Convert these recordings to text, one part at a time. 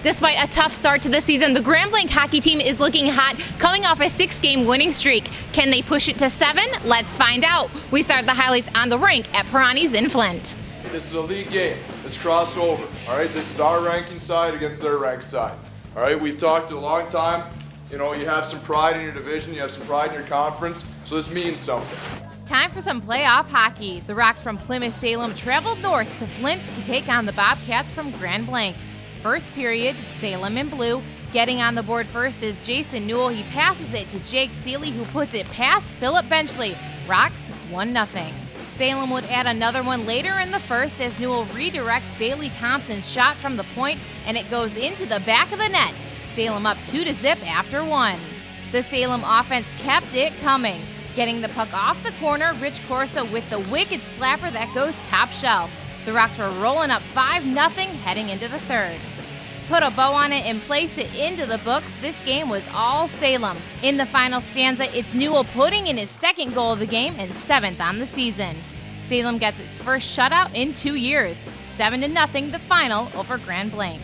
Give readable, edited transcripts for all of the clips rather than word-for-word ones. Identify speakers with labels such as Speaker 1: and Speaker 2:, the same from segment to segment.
Speaker 1: Despite a tough start to the season, the Grand Blanc hockey team is looking hot, coming off a 6-game winning streak. Can they push it to 7? Let's find out. We start the highlights on the rink at Pirani's in Flint.
Speaker 2: This is a league game. It's crossover. All right, this is our ranking side against their ranked side. All right, we've talked a long time. You know, you have some pride in your division, you have some pride in your conference, so this means something.
Speaker 1: Time for some playoff hockey. The Rocks from Plymouth Salem traveled north to Flint to take on the Bobcats from Grand Blanc. First period, Salem in blue. Getting on the board first is Jason Newell. He passes it to Jake Seeley, who puts it past Philip Benchley. Rocks 1-0. Salem would add another one later in the first as Newell redirects Bailey Thompson's shot from the point, and it goes into the back of the net. Salem up 2-0 after 1. The Salem offense kept it coming. Getting the puck off the corner, Rich Corso with the wicked slapper that goes top shelf. The Rocks were rolling up 5-0 heading into the third. Put a bow on it and place it into the books. This game was all Salem. In the final stanza, it's Newell putting in his second goal of the game and 7th on the season. Salem gets its first shutout in 2 years. 7-0 the final over Grand Blanc.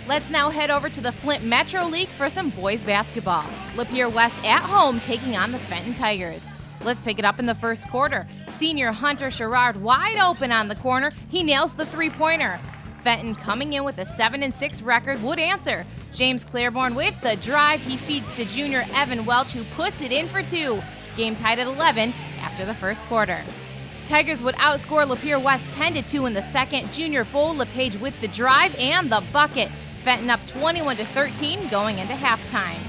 Speaker 1: Let's now head over to the Flint Metro League for some boys basketball. Lapeer West at home taking on the Fenton Tigers. Let's pick it up in the first quarter. Senior Hunter Sherrard wide open on the corner. He nails the three-pointer. Fenton coming in with a 7-6 record would answer. James Claiborne with the drive. He feeds to junior Evan Welch, who puts it in for 2. Game tied at 11 after the first quarter. Tigers would outscore Lapeer West 10-2 in the second. Junior Bo LePage with the drive and the bucket. Fenton up 21-13 going into halftime.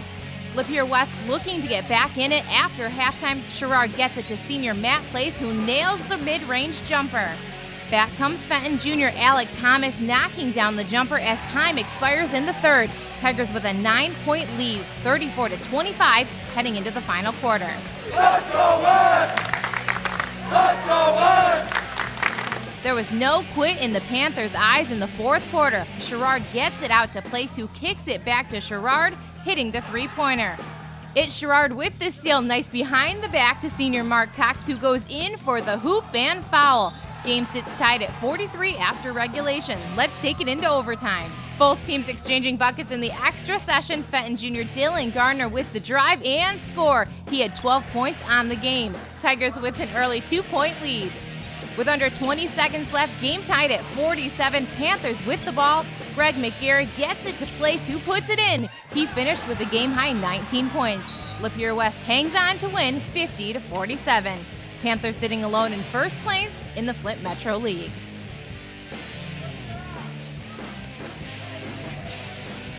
Speaker 1: Lapeer West looking to get back in it after halftime. Sherrard gets it to senior Matt Place, who nails the mid-range jumper. Back comes Fenton junior Alec Thomas knocking down the jumper as time expires in the third. Tigers with a 9-point lead, 34-25, heading into the final quarter.
Speaker 2: Let's go West! Let's go West!
Speaker 1: There was no quit in the Panthers' eyes in the fourth quarter. Sherrard gets it out to Place, who kicks it back to Sherrard, hitting the three-pointer. It's Sherrard with the steal, nice behind the back to senior Mark Cox, who goes in for the hoop and foul. Game sits tied at 43 after regulation. Let's take it into overtime. Both teams exchanging buckets in the extra session. Fenton junior Dylan Gardner with the drive and score. He had 12 points on the game. Tigers with an early 2-point lead. With under 20 seconds left, game tied at 47. Panthers with the ball. Greg McGarrett gets it to Place, who puts it in. He finished with a game-high 19 points. Lapeer West hangs on to win 50-47. Panthers sitting alone in first place in the Flint Metro League.